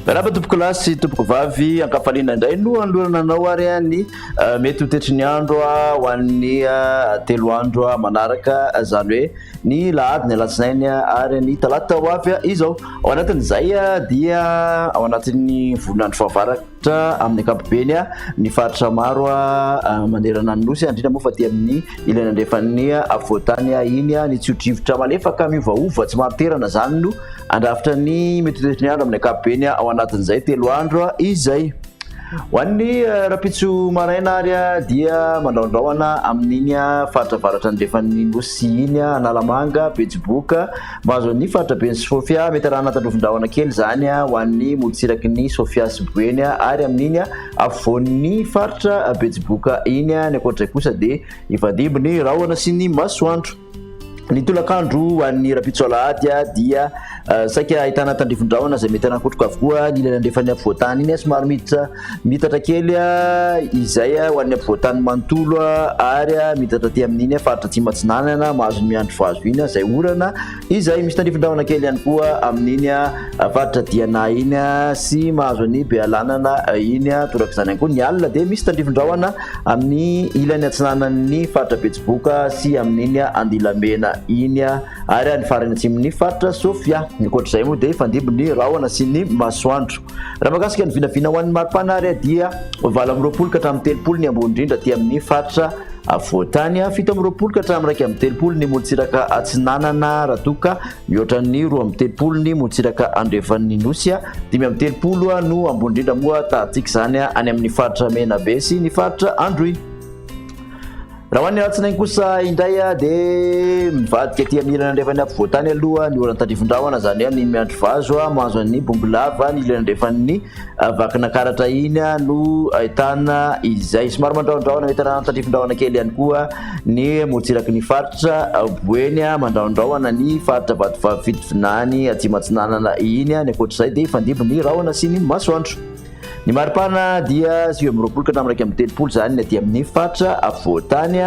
Raha tompoko lasy tompoko vavy ankafaliana indray no alohananao ary any mety ho tetry ny andro ho an'ny 3 andro manaraka zany hoe ny lahady ny alatsinainy ary ny talata ho avy izao ao anatin'izay dia ao anatin'ny volinandro fahavaratra amin'ny ankapobeny ny faritra maro manerana ny nosy indrindra moa fa ty amin'ny ilany andrefan'ny avoatany iny ny tsiodrivotra malefaka miovaova tsy maro terana zany no andrafitra ny mety ho tetry ny andro amin'ny ankapobeny ao anatin'izay 3 andro izay ho an'ny rapitso maraina ary dia mandraondraona amin'iny faritra varatra andrefan'ny nosy iny analamanga betsiboka mahazo ny faritra beny sy sofia mety arahana tandrovindraona kely zany ho an'ny motsiraky ny sofia sy boeny ary amin'iny afovoan'ny faritra betsiboka iny ny akoatray kosa dia ifadimbo ny rahona sy ny masoandro ny tolakandro an'ny rapitso alahady dia saika ahitana tandrivon-drahona zay mety anakotroko avokoa ny ilany andrefan'ny afovoatany iny somary mitatra kely izay ho an'ny afovoatany manontolo ary mitatra ty amin'iny faritra tsy matsinanana mahazo miandro vazo iny zay orana izay misy tandrivon-drahona kely ihany koa amin'iny faritra diana iny sy mahazo ny bealanana iny toraka izany ihany koa ny alina dia misy tandrivon-drahona amin'ny ilany atsinanan'ny faritra betsiboka sy amin'iny andilamena iny ary ny farany atsimon'ny faritra sofia nikoatr'izay moa dia fandimbo ny rahona sy ny masoandro raha makasika ny vinavina ho an'ny maripana ary dia 7 ka hatramin'ny 30 ny ambony indrindra ty amin'ny faritra avoatany 7 ka hatramin'ny 30 ny motsiraka atsinanana raha toka mihoatra ny 2 ny motsiraka andrefan'ny nosy 5 no ambony indrindra moa tahantsika zany any amin'ny faritra menabe sy ny faritra androy raha hoan'ny alatsinainy kosa indray dia mivadika ty amin'ny ilany andrefan'ny afovoatany aloha ny orany tandrivon-drahona zany hoe ny miandro vazo mahazo an'ny bombolava ny ilany andrefan'ny vakina karatra iny no ahitana izay somary mandraondraona mety arahana tandrivon-drahona kely ihany koa ny motsiraky ny faritra boeny mandraondraona ny faritra vatovavy fitovinany aty matsinanana iny ny akoatr'izay dia ifandimbo ny rahona sy ny masoandro ny maripana dia 7 ka hatramin'ny 30 zany ny aty amin'ny faritra avoatany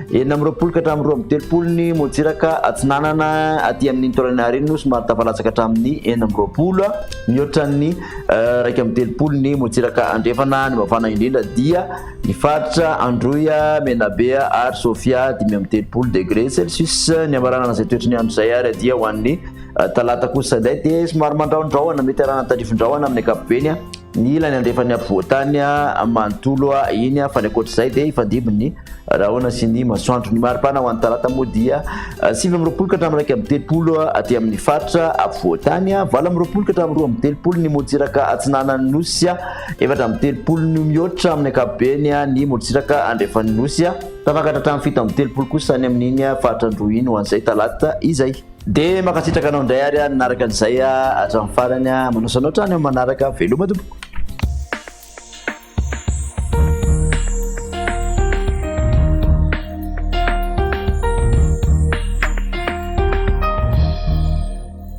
9 ka hatramin'ny 30 ny motsiraka atsinanana aty amin'ny toranary iny no somary tafalatsaka hatramin'ny 9 mihoatra ny 30 ny motsiraka andrefana ny mafana indrindra dia ny faritra androy menabe ary sofia 30 degré celsius ny amaranana zay toetriny andro zay ary dia ho an'ny talata kosa inday dia somary mandraondraona mety arahana tandrivon-drahona amin'ny ankapobeny ny ilany andrefan'ny afovoatany manontolo iny fa ny akoatr'izay dia ifandimbo ny rahona sy ny masoandro ny maripana ho an'ny talata moa dia 9 ka hatramin'ny 30 aty amin'ny faritra afovoatany 12 ka hatramin'ny 30 ny motsiraka atsinanany nosy 13 no mihoatra amin'ny ankapobeny ny motsiraka andrefan'ny nosy tafakatra hatramin'ny 17 kosa ny amin'iny faritra androy iny ho an'izay talata izay dia makasitraka anao indray ary nanaraka an'izay hatramin'ny farany manao sanoatra any manaraka veloma tompoko